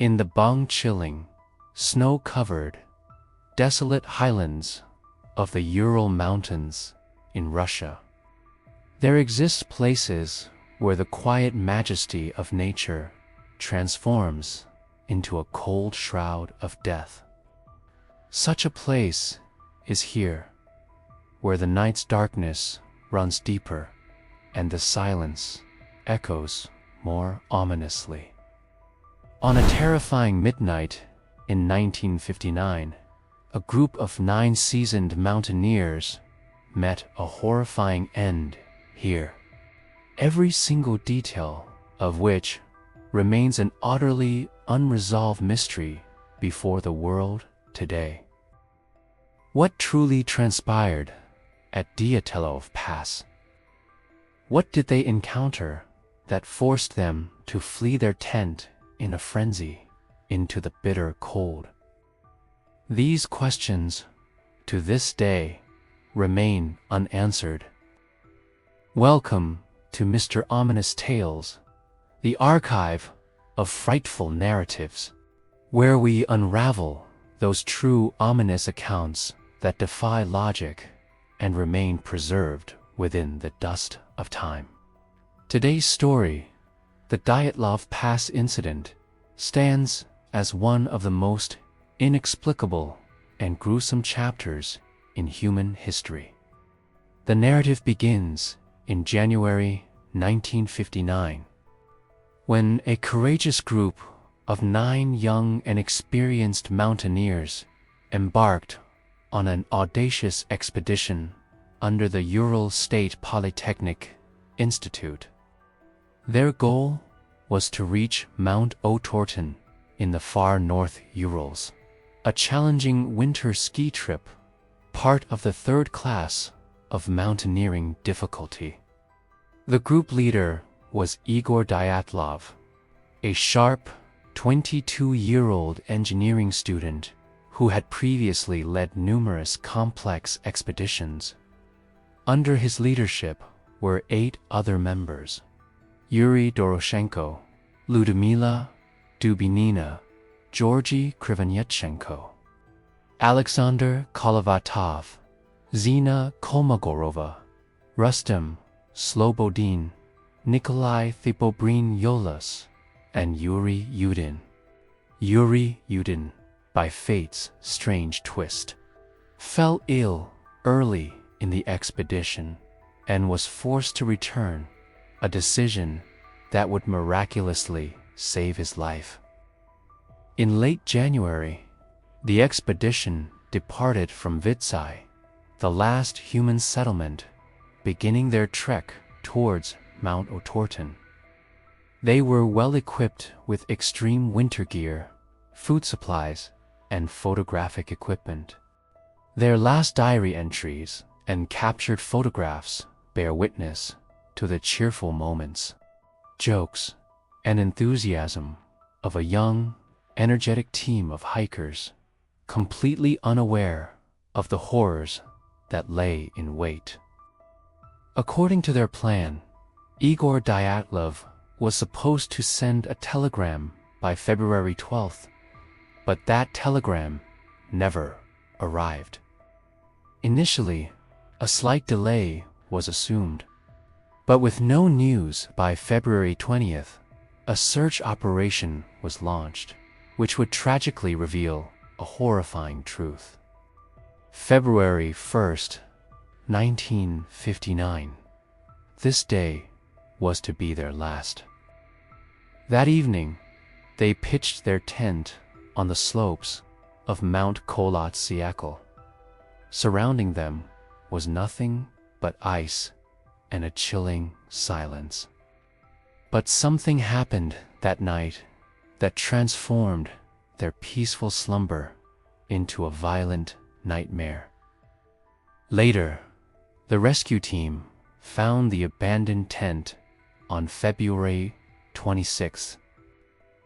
In the bone-chilling, snow-covered, desolate highlands of the Ural Mountains in Russia, there exist places where the quiet majesty of nature transforms into a cold shroud of death. Such a place is here, where the night's darkness runs deeper and the silence echoes more ominously. On a terrifying midnight in 1959, a group of 9 seasoned mountaineers met a horrifying end here, every single detail of which remains an utterly unresolved mystery before the world today. What truly transpired at Dyatlov Pass? What did they encounter that forced them to flee their tent in a frenzy into the bitter cold? These questions, to this day, remain unanswered. Welcome to Mr. Ominous Tales, the archive of frightful narratives, where we unravel those true ominous accounts that defy logic and remain preserved within the dust of time. Today's story, the Dyatlov Pass Incident, stands as one of the most inexplicable and gruesome chapters in human history. The narrative begins in January 1959, when a courageous group of 9 young and experienced mountaineers embarked on an audacious expedition under the Ural State Polytechnic Institute. Their goal was to reach Mount Otorten in the far north Urals, a challenging winter ski trip, part of the 3rd class of mountaineering difficulty. The group leader was Igor Dyatlov, a sharp, 22-year-old engineering student who had previously led numerous complex expeditions. Under his leadership were 8 other members: Yuri Doroshenko, Ludmila Dubinina, Georgy Krivonyetchenko, Alexander Kolovatov, Zina Kolmogorova, Rustem Slobodin, Nikolai Thipobrin-Yolas, and Yuri Yudin. Yuri Yudin, by fate's strange twist, fell ill early in the expedition and was forced to return, a decision that would miraculously save his life. In late January, the expedition departed from Vitsai, the last human settlement, beginning their trek towards Mount Otorten. They were well equipped with extreme winter gear, food supplies, and photographic equipment. Their last diary entries and captured photographs bear witness to the cheerful moments, jokes, and enthusiasm of a young, energetic team of hikers, completely unaware of the horrors that lay in wait. According to their plan, Igor Dyatlov was supposed to send a telegram by February 12th, but that telegram never arrived. Initially, a slight delay was assumed, but with no news by February 20th, a search operation was launched, which would tragically reveal a horrifying truth. February 1st, 1959. This day was to be their last. That evening, they pitched their tent on the slopes of Mount Kolotsiakl. Surrounding them was nothing but ice and a chilling silence. But something happened that night that transformed their peaceful slumber into a violent nightmare. Later, the rescue team found the abandoned tent on February 26th.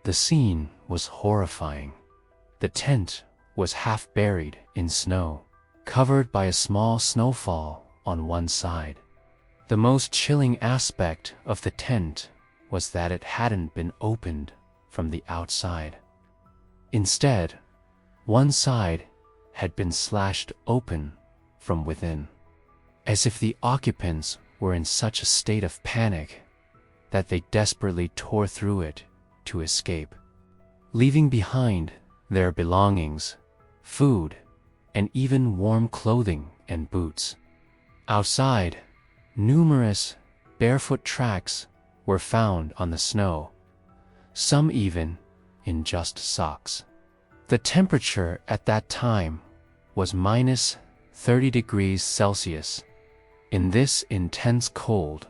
The scene was horrifying. The tent was half buried in snow, covered by a small snowfall on one side. The most chilling aspect of the tent was that it hadn't been opened from the outside. Instead, one side had been slashed open from within, as if the occupants were in such a state of panic that they desperately tore through it to escape, leaving behind their belongings, food, and even warm clothing and boots. Outside, numerous barefoot tracks were found on the snow, some even in just socks. The temperature at that time was minus 30 degrees Celsius. In this intense cold,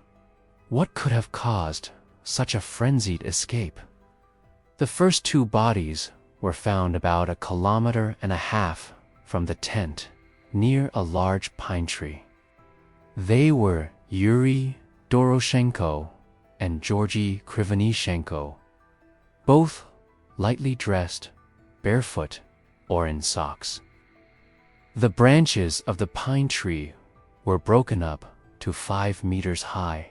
what could have caused such a frenzied escape? The first two bodies were found about 1.5 kilometers from the tent, near a large pine tree. They were Yuri Doroshenko and Georgy Krivonishenko, both lightly dressed, barefoot, or in socks. The branches of the pine tree were broken up to 5 meters high,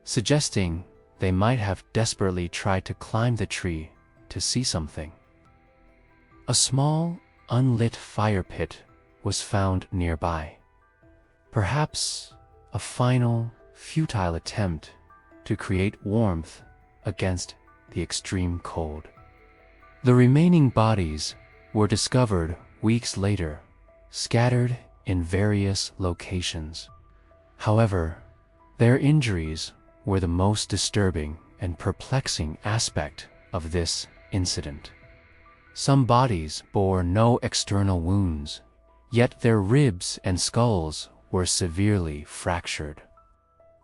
suggesting they might have desperately tried to climb the tree to see something. A small, unlit fire pit was found nearby, perhaps a final, futile attempt to create warmth against the extreme cold. The remaining bodies were discovered weeks later, scattered in various locations. However, their injuries were the most disturbing and perplexing aspect of this incident. Some bodies bore no external wounds, yet their ribs and skulls were severely fractured.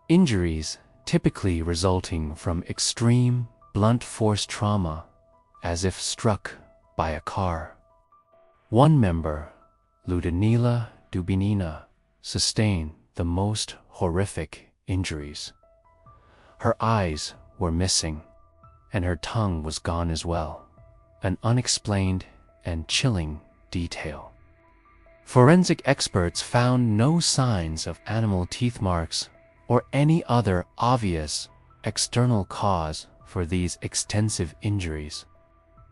Injuries typically resulting from extreme, blunt force trauma, as if struck by a car. One member, Ludmila Dubinina, sustained the most horrific injuries. Her eyes were missing, and her tongue was gone as well, an unexplained and chilling detail. Forensic experts found no signs of animal teeth marks or any other obvious external cause for these extensive injuries,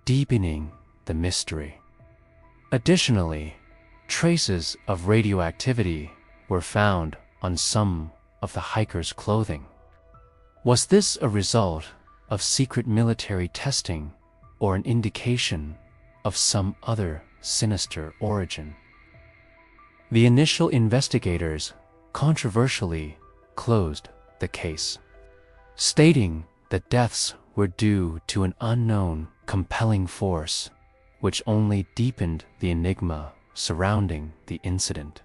deepening the mystery. Additionally, traces of radioactivity were found on some of the hikers' clothing. Was this a result of secret military testing or an indication of some other sinister origin? The initial investigators controversially closed the case, stating that deaths were due to an unknown compelling force, which only deepened the enigma surrounding the incident.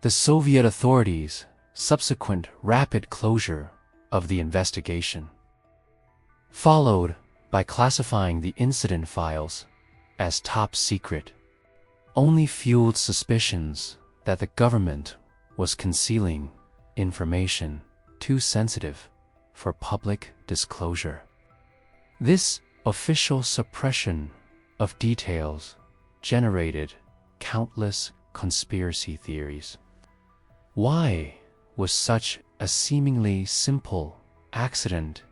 The Soviet authorities' subsequent rapid closure of the investigation, followed by classifying the incident files as top secret, only fueled suspicions that the government was concealing information too sensitive for public disclosure. This official suppression of details generated countless conspiracy theories. Why was such a seemingly simple accident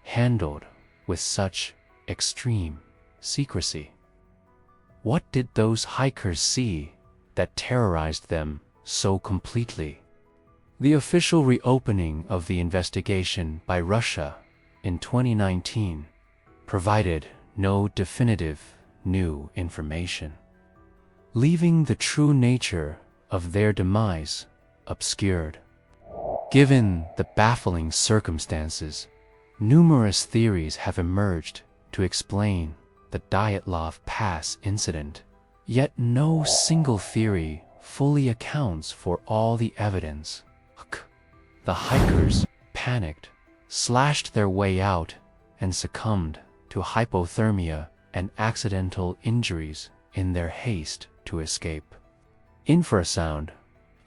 handled with such extreme secrecy? What did those hikers see that terrorized them so completely? The official reopening of the investigation by Russia in 2019 provided no definitive new information, leaving the true nature of their demise obscured. Given the baffling circumstances, numerous theories have emerged to explain the Dyatlov Pass Incident, yet no single theory fully accounts for all the evidence. The hikers panicked, slashed their way out, and succumbed to hypothermia and accidental injuries in their haste to escape. Infrasound,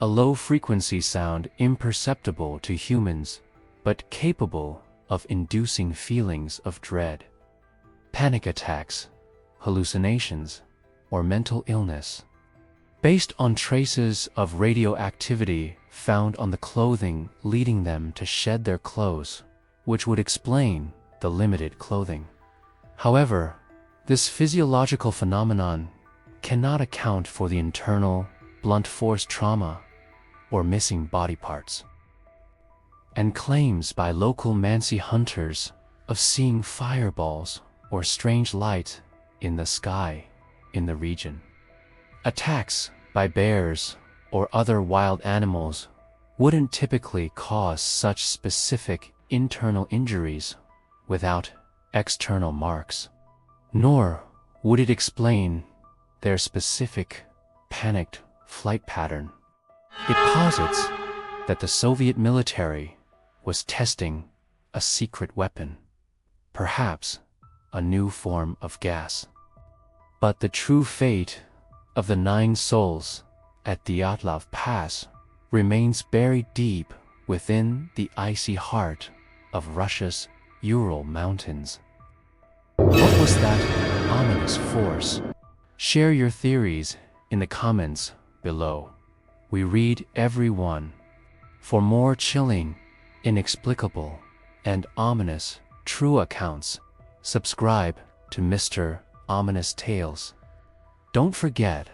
a low-frequency sound imperceptible to humans, but capable of inducing feelings of dread. Panic attacks, hallucinations, or mental illness. Based on traces of radioactivity found on the clothing leading them to shed their clothes, which would explain the limited clothing. However, This physiological phenomenon cannot account for the internal, blunt force trauma or missing body parts. And claims by local Mansi hunters of seeing fireballs or strange light in the sky in the region. Attacks by bears or other wild animals wouldn't typically cause such specific internal injuries without external marks, nor would it explain their specific panicked flight pattern. It posits that the Soviet military was testing a secret weapon, perhaps a new form of gas. But the true fate of the 9 souls at Dyatlov Pass remains buried deep within the icy heart of Russia's Ural Mountains. What was that ominous force? Share your theories in the comments below. We read every one. For more chilling, inexplicable, and ominous true accounts, subscribe to Mr. Ominous Tales. Don't forget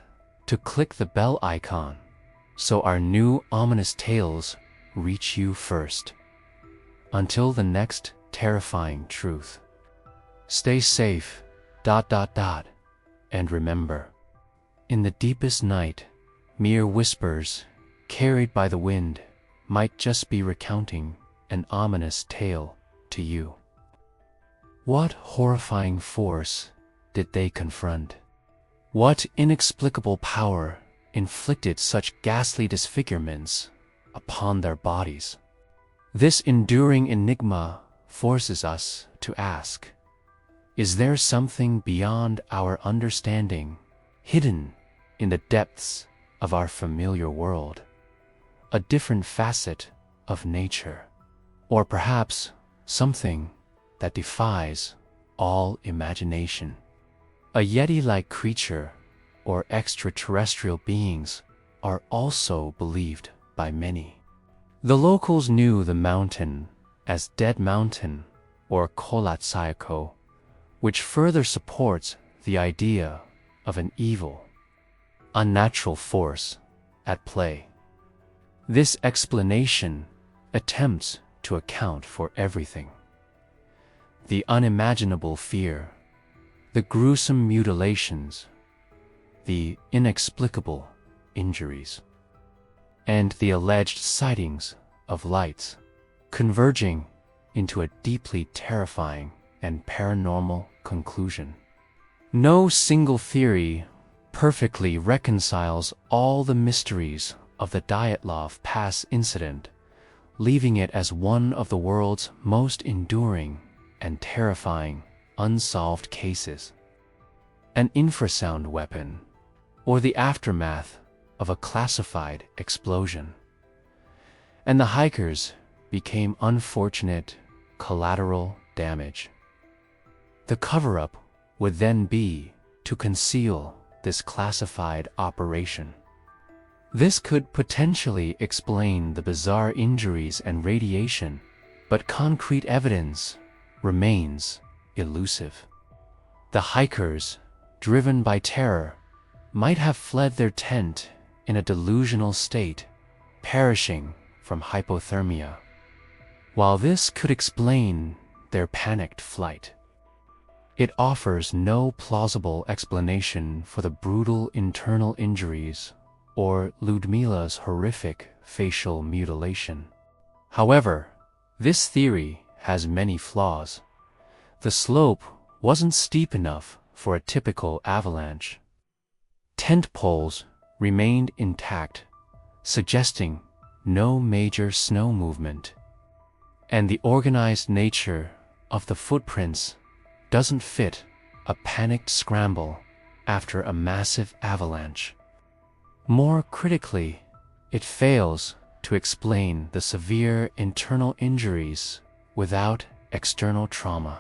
to click the bell icon so our new ominous tales reach you first. Until the next terrifying truth. Stay safe, ... and remember, in the deepest night, mere whispers carried by the wind might just be recounting an ominous tale to you. What horrifying force did they confront? What inexplicable power inflicted such ghastly disfigurements upon their bodies? This enduring enigma forces us to ask, is there something beyond our understanding, hidden in the depths of our familiar world? A different facet of nature, or perhaps something that defies all imagination? A Yeti-like creature or extraterrestrial beings are also believed by many. The locals knew the mountain as Dead Mountain or Kolatsayako, which further supports the idea of an evil, unnatural force at play. This explanation attempts to account for everything: the unimaginable fear, the gruesome mutilations, the inexplicable injuries, and the alleged sightings of lights, converging into a deeply terrifying and paranormal conclusion. No single theory perfectly reconciles all the mysteries of the Dyatlov Pass Incident, leaving it as one of the world's most enduring and terrifying unsolved cases. An infrasound weapon, or the aftermath of a classified explosion. And the hikers became unfortunate collateral damage. The cover-up would then be to conceal this classified operation. This could potentially explain the bizarre injuries and radiation, but concrete evidence remains elusive. The hikers, driven by terror, might have fled their tent in a delusional state, perishing from hypothermia. While this could explain their panicked flight, it offers no plausible explanation for the brutal internal injuries or Ludmila's horrific facial mutilation. However, this theory has many flaws. The slope wasn't steep enough for a typical avalanche. Tent poles remained intact, suggesting no major snow movement. And the organized nature of the footprints doesn't fit a panicked scramble after a massive avalanche. More critically, it fails to explain the severe internal injuries without external trauma.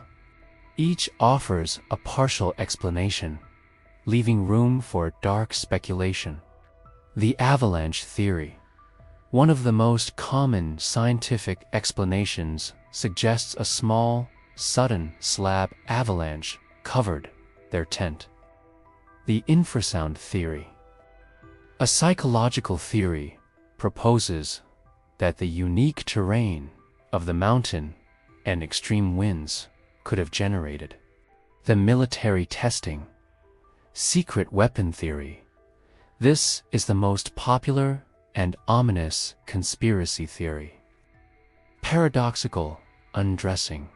Each offers a partial explanation, leaving room for dark speculation. The avalanche theory, one of the most common scientific explanations, suggests a small, sudden slab avalanche covered their tent. The infrasound theory. A psychological theory proposes that the unique terrain of the mountain and extreme winds could have generated the military testing. Secret weapon theory. This is the most popular and ominous conspiracy theory. Paradoxical undressing.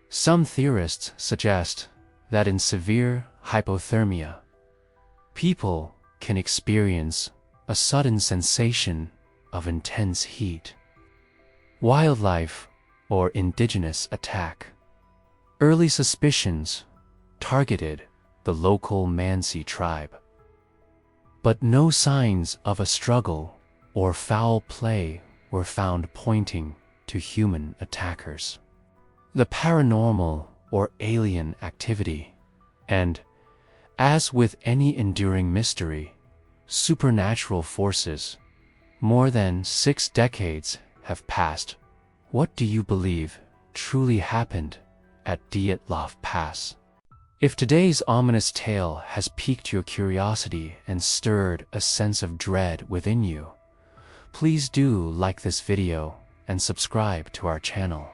Some theorists suggest that in severe hypothermia, people can experience a sudden sensation of intense heat. Wildlife or indigenous attack. Early suspicions targeted the local Mansi tribe. But no signs of a struggle or foul play were found pointing to human attackers. The paranormal or alien activity. And, as with any enduring mystery, supernatural forces. More than 6 decades have passed. What do you believe truly happened at Dyatlov Pass? If today's ominous tale has piqued your curiosity and stirred a sense of dread within you, please do like this video and subscribe to our channel.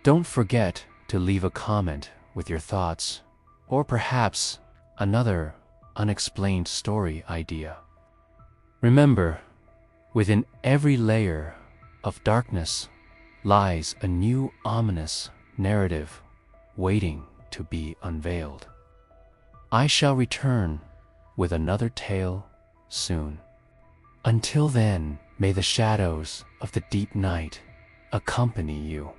Don't forget to leave a comment with your thoughts, or perhaps another unexplained story idea. Remember, within every layer of darkness lies a new ominous narrative waiting to be unveiled. I shall return with another tale soon. Until then, may the shadows of the deep night accompany you.